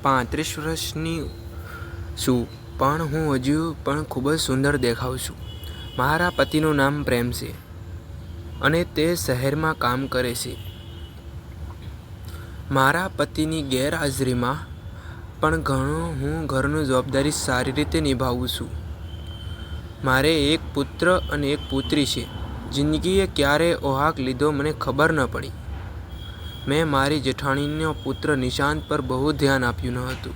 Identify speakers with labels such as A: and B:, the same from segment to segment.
A: 35 વર્ષની છું, પણ હું હજુ પણ ખૂબ જ સુંદર દેખાઉં છું. મારા પતિનું નામ પ્રેમ છે અને તે શહેરમાં કામ કરે છે. મારા પતિની ગેરહાજરીમાં પણ હું ઘરની જવાબદારી સારી રીતે નિભાવું છું. મારે એક પુત્ર અને એક પુત્રી છે. જિંદગીએ ક્યારે ઓહાક લીધો મને ખબર ન પડી. મેં મારી જેઠાણીનો પુત્ર નિશાંત પર બહુ ધ્યાન આપ્યું ન હતું.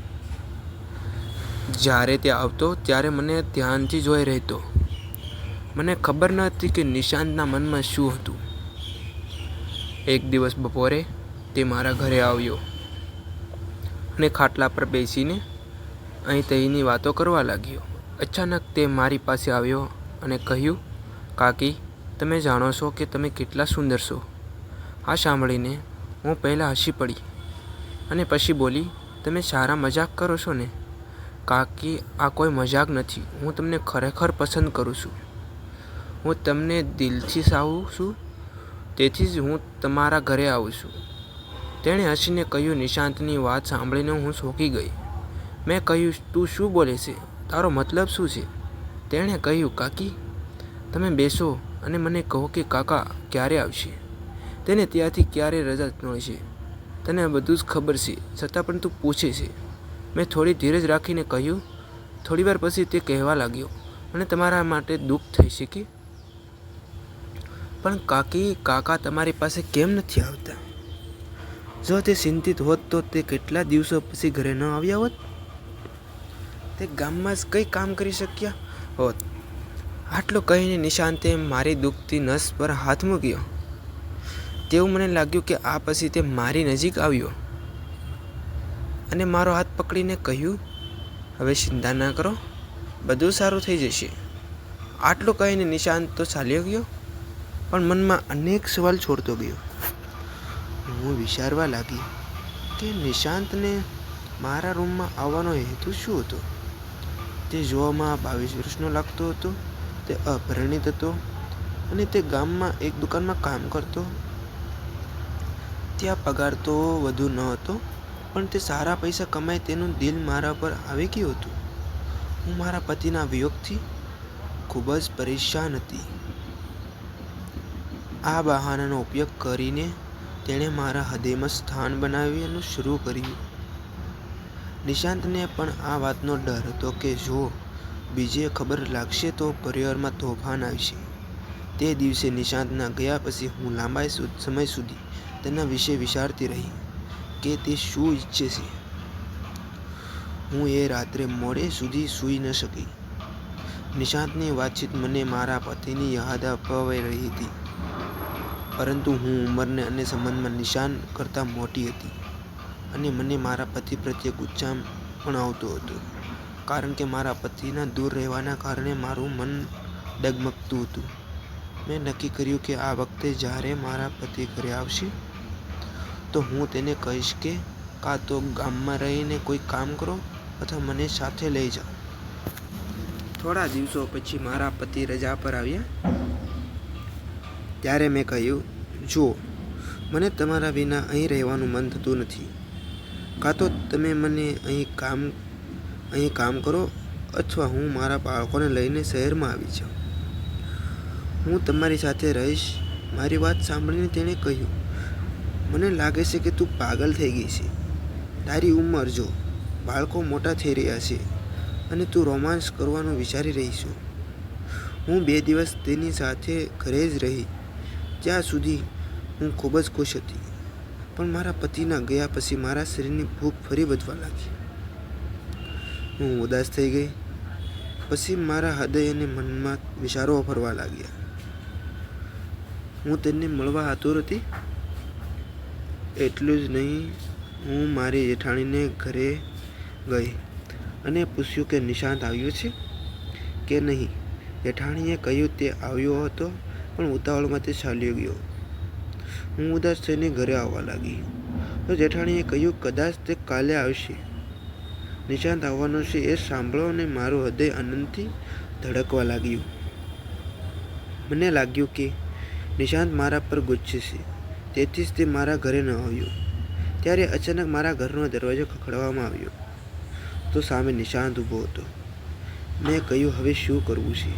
A: જ્યારે તે આવતો ત્યારે મને ધ્યાનથી જોઈ રહેતો. મને ખબર ન હતી કે નિશાંતના મનમાં શું હતું. એક દિવસ બપોરે તે મારા ઘરે આવ્યો અને ખાટલા પર બેસીને અહીં તહીંની વાતો કરવા લાગ્યો. અચાનક તે મારી પાસે આવ્યો અને કહ્યું, કાકી, તમે જાણો છો કે તમે કેટલા સુંદર છો? આ સાંભળીને હું પહેલાં હસી પડી અને પછી બોલી, તમે સારા મજાક કરો છો ને? કાકી, આ કોઈ મજાક નથી. હું તમને ખરેખર પસંદ કરું છું. હું તમને દિલથી ચાહું છું. તેથી જ હું તમારા ઘરે આવું છું. તેણે હસીને કહ્યું. નિશાંતની વાત સાંભળીને હું ચોંકી ગઈ. મેં કહ્યું, તું શું બોલે છે? તારો મતલબ શું છે? તેણે કહ્યું, કાકી, તમે બેસો અને મને કહો કે કાકા ક્યારે આવશે. તેને ત્યાંથી ક્યારે રજા મળશે. તને બધું જ ખબર છે, છતાં પણ તું પૂછે છે. મેં થોડી ધીરજ રાખીને કહ્યું. થોડીવાર પછી તે કહેવા લાગ્યો, મને તમારા માટે દુઃખ થઈ છે કે? પણ કાકી, કાકા તમારી પાસે કેમ નથી આવતા? જો તે ચિંતિત હોત તો તે કેટલા દિવસો પછી ઘરે ન આવ્યા હોત? તે ગામમાં જ કંઈ કામ કરી શક્યા હોત. આટલું કહીને નિશાંતે મારી દુખતી નસ પર હાથ મૂક્યો. તેવું મને લાગ્યું કે આ પછી તે મારી નજીક આવ્યો અને મારો હાથ પકડીને કહ્યું, હવે ચિંતા ના કરો, બધું સારું થઈ જશે. આટલું કહીને નિશાંત તો ચાલ્યો ગયો, પણ મનમાં અનેક સવાલ છોડતો ગયો. હું વિચારવા લાગી કે નિશાંતને મારા રૂમમાં આવવાનો હેતુ શું હતો. તે જોવામાં 22 વર્ષનો લાગતો હતો. તે અપરિણિત હતો અને તે ગામમાં એક દુકાનમાં કામ કરતો. ત્યાં પગાર તો વધુ ન હતો, પણ તે સારા પૈસા કમાય તેનું દિલ મારા પર આવી ગયું હતું. હું મારા પતિના વિયોગથી ખૂબ જ પરેશાન હતી. આ બહાનાનો ઉપયોગ કરીને તેણે મારા હૃદયમાં સ્થાન બનાવવાનું શરૂ કર્યું. નિશાંતને પણ આ વાતનો ડર હતો કે જો બીજે ખબર લાગશે તો પરિવારમાં તોફાન આવશે. તે દિવસે નિશાંતના ગયા પછી હું લાંબા સમય સુધી તેના વિશે વિચારતી રહી કે તે શું ઈચ્છે છે. હું એ રાત્રે મોડે સુધી સૂઈ ન શકી. નિશાંતની વાતચીત મને મારા પતિની યાદ અપાવી રહી હતી, પરંતુ હું ઉંમરને અને સંબંધમાં નિશાંત કરતાં મોટી હતી અને મને મારા પતિ પ્રત્યે ગુસ્સો પણ આવતો હતો, કારણ કે મારા પતિના દૂર રહેવાના કારણે મારું મન ડગમગતું હતું. મેં નક્કી કર્યું કે આ વખતે જ્યારે મારા પતિ ઘરે આવશે તો હું તેને કહીશ કે કાં તો ગામમાં રહીને કોઈ કામ કરો અથવા મને સાથે લઈ જાઓ. થોડા દિવસો પછી મારા પતિ રજા પર આવ્યા. ત્યારે મેં કહ્યું, જો મને તમારા વિના અહીં રહેવાનું મન થતું નથી. કાં તો તમે મને અહીં કામ કરો અથવા હું મારા બાળકોને લઈને શહેરમાં આવી જાઉં. હું તમારી સાથે રહીશ. મારી વાત સાંભળીને તેણે કહ્યું, મને લાગે છે કે તું પાગલ થઈ ગઈ છે. તારી ઉંમર જો, બાળકો મોટા થઈ રહ્યા છે અને તું રોમાન્સ કરવાનું વિચારી રહી છું. હું 2 દિવસ તેની સાથે ઘરે જ રહી. ત્યાં સુધી હું ખૂબ જ ખુશ હતી, પણ મારા પતિના ગયા પછી મારા શરીરની ભૂખ ફરી વધવા લાગી. હું ઉદાસ થઈ ગઈ. પછી મારા હૃદય અને મનમાં વિચારો ફરવા લાગ્યા. હું તેને મળવા આતુર હતી. એટલું જ નહીં, હું મારી જેઠાણીને ઘરે ગઈ અને પૂછ્યું કે નિશાંત આવ્યો છે કે નહીં. જેઠાણીએ કહ્યું તે આવ્યો હતો, પણ ઉતાવળમાં તે ચાલ્યો ગયો. હું ઉદાસ થઈને ઘરે આવવા લાગી તો જેઠાણીએ કહ્યું, કદાચ તે કાલે આવશે. નિશાંત આવવાનો છે એ સાંભળો અને મારું હૃદય આનંદથી ધડકવા લાગ્યું. મને લાગ્યું કે નિશાંત મારા પર ગુસ્સે છે, તેથી જ તે મારા ઘરે ન આવ્યો.
B: ત્યારે અચાનક મારા ઘરનો દરવાજો ખખડવામાં આવ્યો તો સામે નિશાંત ઊભો હતો. મેં કહ્યું, હવે શું કરવું છે?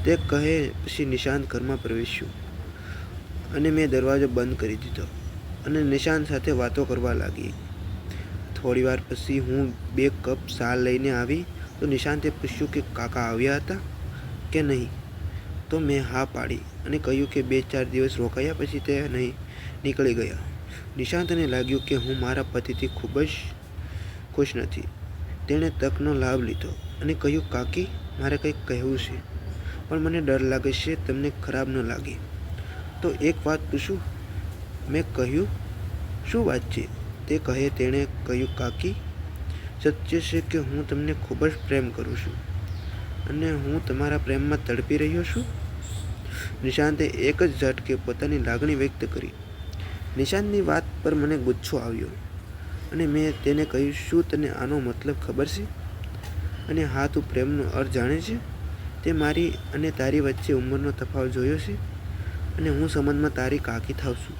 B: તે કહે પછી નિશાંત ઘરમાં પ્રવેશ્યો અને મેં દરવાજો બંધ કરી દીધો અને નિશાંત સાથે વાતો કરવા લાગી. થોડી વાર પછી હું 2 કપ ચા લઈને આવી તો નિશાંતે પૂછ્યું કે કાકા આવ્યા હતા કે નહીં. તો મેં હા પાડી અને કહ્યું કે 2-4 દિવસ રોકાયા પછી તે નહીં નીકળી ગયા. નિશાંતને લાગ્યું કે હું મારા પતિથી ખૂબ જ ખુશ નથી. તેણે તકનો લાભ લીધો અને કહ્યું, કાકી, મારે કંઈક કહેવું છે, પણ મને ડર લાગે છે તમને ખરાબ ન લાગે તો એક વાત પૂછું? મેં કહ્યું, શું વાત છે? તે કહે તેણે કહ્યું, કાકી, સત્ય છે કે હું તમને ખૂબ જ પ્રેમ કરું છું અને હું તમારા પ્રેમમાં તડપી રહ્યો છું. નિશાંતે એક જ ઝટકે પોતાની લાગણી વ્યક્ત કરી. નિશાંતની વાત પર મને ગુસ્સો આવ્યો અને મેં તેને કહ્યું, શું તને આનો મતલબ ખબર છે? અને હા, તું પ્રેમનો અર્થ જાણે છે? તે મારી અને તારી વચ્ચે ઉંમરનો તફાવત જોયો છે અને હું સંબંધમાં તારી કાકી થાઉં છું.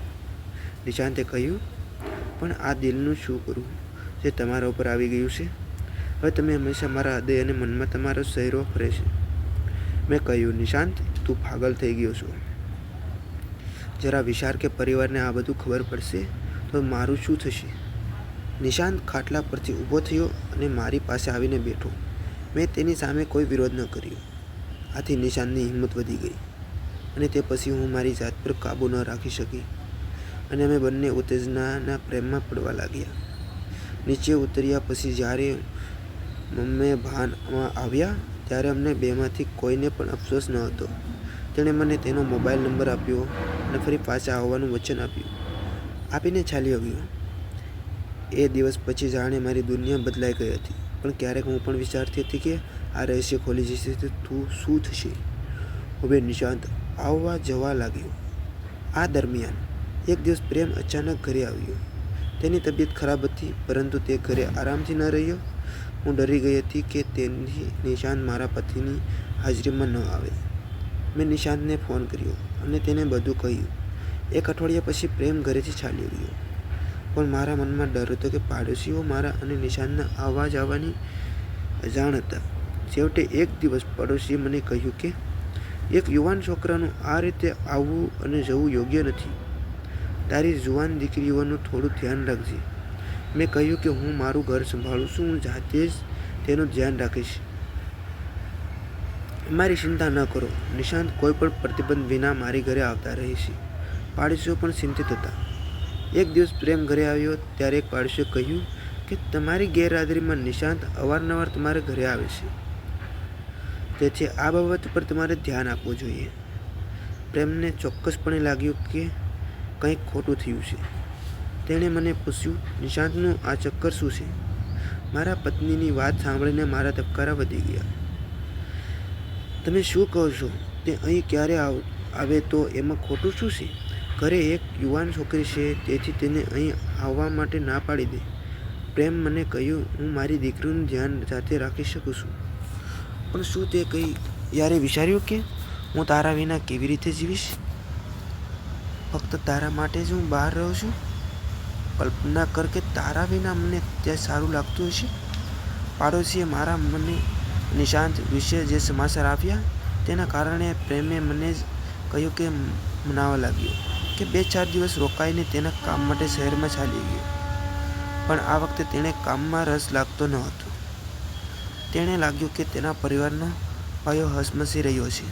B: નિશાંતે કહ્યું, પણ આ દિલનું શું કરું જે તમારા ઉપર આવી ગયું છે? હવે તમે હંમેશા મારા હૃદય અને મનમાં તમારો ચહેરો ફરે છે. મેં કહ્યું, નિશાંત, તું પાગલ થઈ ગયો છો. જરા વિચાર કે પરિવારને આ બધું ખબર પડશે તો મારું શું થશે? નિશાંત ખાટલા પરથી ઊભો થયો અને મારી પાસે આવીને બેઠો. મેં તેની સામે કોઈ વિરોધ ન કર્યો. આથી નિશાંતની હિંમત વધી ગઈ અને તે પછી હું મારી જાત પર કાબૂ ન રાખી શકી અને અમે બંને ઉત્તેજનાના પ્રેમમાં પડવા લાગ્યા. નીચે ઉતર્યા પછી જ્યારે મમ્મી ભાનમાં આવ્યા ત્યારે અમને બેમાંથી કોઈને પણ અફસોસ ન હતો. તેણે મને તેનો મોબાઈલ નંબર આપ્યો અને ફરી પાછા આવવાનું વચન આપીને ચાલ્યો ગયો. એ દિવસ પછી જાણે મારી દુનિયા બદલાઈ ગઈ હતી. પણ ક્યારેક હું પણ વિચારતી હતી કે આ રહસ્ય ખોલી જશે તો શું થશે. હવે નિશાંત આવવા જવા લાગ્યો. આ દરમિયાન એક દિવસ પ્રેમ અચાનક ઘરે આવ્યો. તેની તબિયત ખરાબ હતી પરંતુ તે ઘરે આરામથી ન રહ્યો. હું ડરી ગઈ હતી કે તેથી નિશાંત મારા પતિની હાજરીમાં ન આવે. મેં નિશાંતને ફોન કર્યો અને તેને બધું કહ્યું. 1 અઠવાડિયા પછી પ્રેમ ઘરેથી ચાલ્યો ગયો. પણ મારા મનમાં ડર હતો કે પાડોશીઓ મારા અને નિશાંતના આવવા જવાની અજાણ હતા. છેવટે એક દિવસ પડોશીએ મને કહ્યું કે એક યુવાન છોકરાનું આ રીતે આવવું અને જવું યોગ્ય નથી. તારી જુવાન દીકરીઓનું થોડું ધ્યાન રાખજે. મેં કહ્યું કે હું મારું ઘર સંભાળું છું, હું જાતે જ તેનું ધ્યાન રાખીશ. મારી ચિંતા ન કરો. નિશાંત કોઈ પણ પ્રતિબંધ વિના મારી ઘરે આવતા રહે છે. પાડોશીઓ પણ ચિંતિત હતા. એક દિવસ પ્રેમ ઘરે આવ્યો ત્યારે એક પાડોશીએ કહ્યું કે તમારી ગેરહાજરીમાં નિશાંત અવારનવાર તમારે ઘરે આવે છે, તેથી આ બાબત પર તમારે ધ્યાન આપવું જોઈએ. પ્રેમને ચોક્કસપણે લાગ્યું કે કંઈક ખોટું થયું છે. તેણે મને પૂછ્યું, નિશાંતનું આ ચક્કર શું છે? મારા પત્નીની વાત સાંભળીને મારા ધબકારા વધી ગયા. તમે શું કહો છો? તે અહીં ક્યારે આવે તો એમાં ખોટું શું છે? ઘરે એક યુવાન છોકરી છે તેથી તેને અહીં આવવા માટે ના પાડી દે. પ્રેમ મને કહ્યું, હું મારી દીકરીનું ધ્યાન જાતે રાખી શકું છું. પણ શું તે યારે વિચાર્યું કે હું તારા વિના કેવી રીતે જીવીશ? ફક્ત તારા માટે જ હું બહાર રહું છું. કલ્પના કર કે તારા વિના મને ત્યાં સારું લાગતું હશે. પાડોશીએ મારા મને નિશાંત વિશે જે સમાચાર આવ્યા તેના કારણે પ્રેમે મને જ કહ્યું કે મનાવવા લાગ્યો કે 2-4 દિવસ રોકાઈને તેના કામ માટે શહેરમાં ચાલી ગયો. પણ આ વખતે તેણે કામમાં રસ લાગતો ન હતો. તેણે લાગ્યું કે તેના પરિવારનો પાયો હસમસી રહ્યો છે.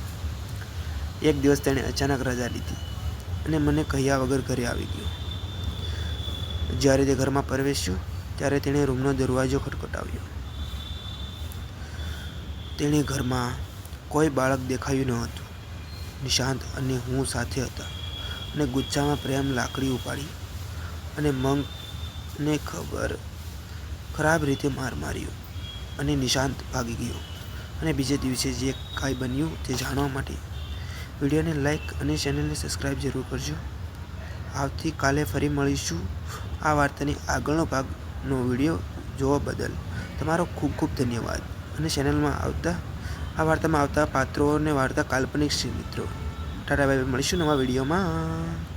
B: એક દિવસ તેણે અચાનક રજા લીધી અને મને કહ્યા વગર ઘરે આવી ગયો. જ્યારે તે ઘરમાં પ્રવેશ્યો ત્યારે તેણે રૂમનો દરવાજો ખટખટાવ્યો. તેણે ઘરમાં કોઈ બાળક દેખાયું ન હતું. નિશાંત અને હું સાથે હતા અને ગુચ્છામાં પ્રેમ લાકડી ઉપાડી અને મંગને ખરાબ રીતે માર માર્યો અને નિશાંત ભાગી ગયો. અને બીજે દિવસે જે કાંઈ બન્યું તે જાણવા માટે વિડીયોને લાઈક અને ચેનલને સબસ્ક્રાઈબ જરૂર કરજો. આવતીકાલે ફરી મળીશું. આ વાર્તાની આગળનો ભાગનો વિડીયો જોવા બદલ તમારો ખૂબ ખૂબ ધન્યવાદ. અને ચેનલમાં આ વાર્તામાં આવતા પાત્રો અને વાર્તા કાલ્પનિક છે મિત્રો. Tata bye bye. મળીશું નવા વિડીયોમાં.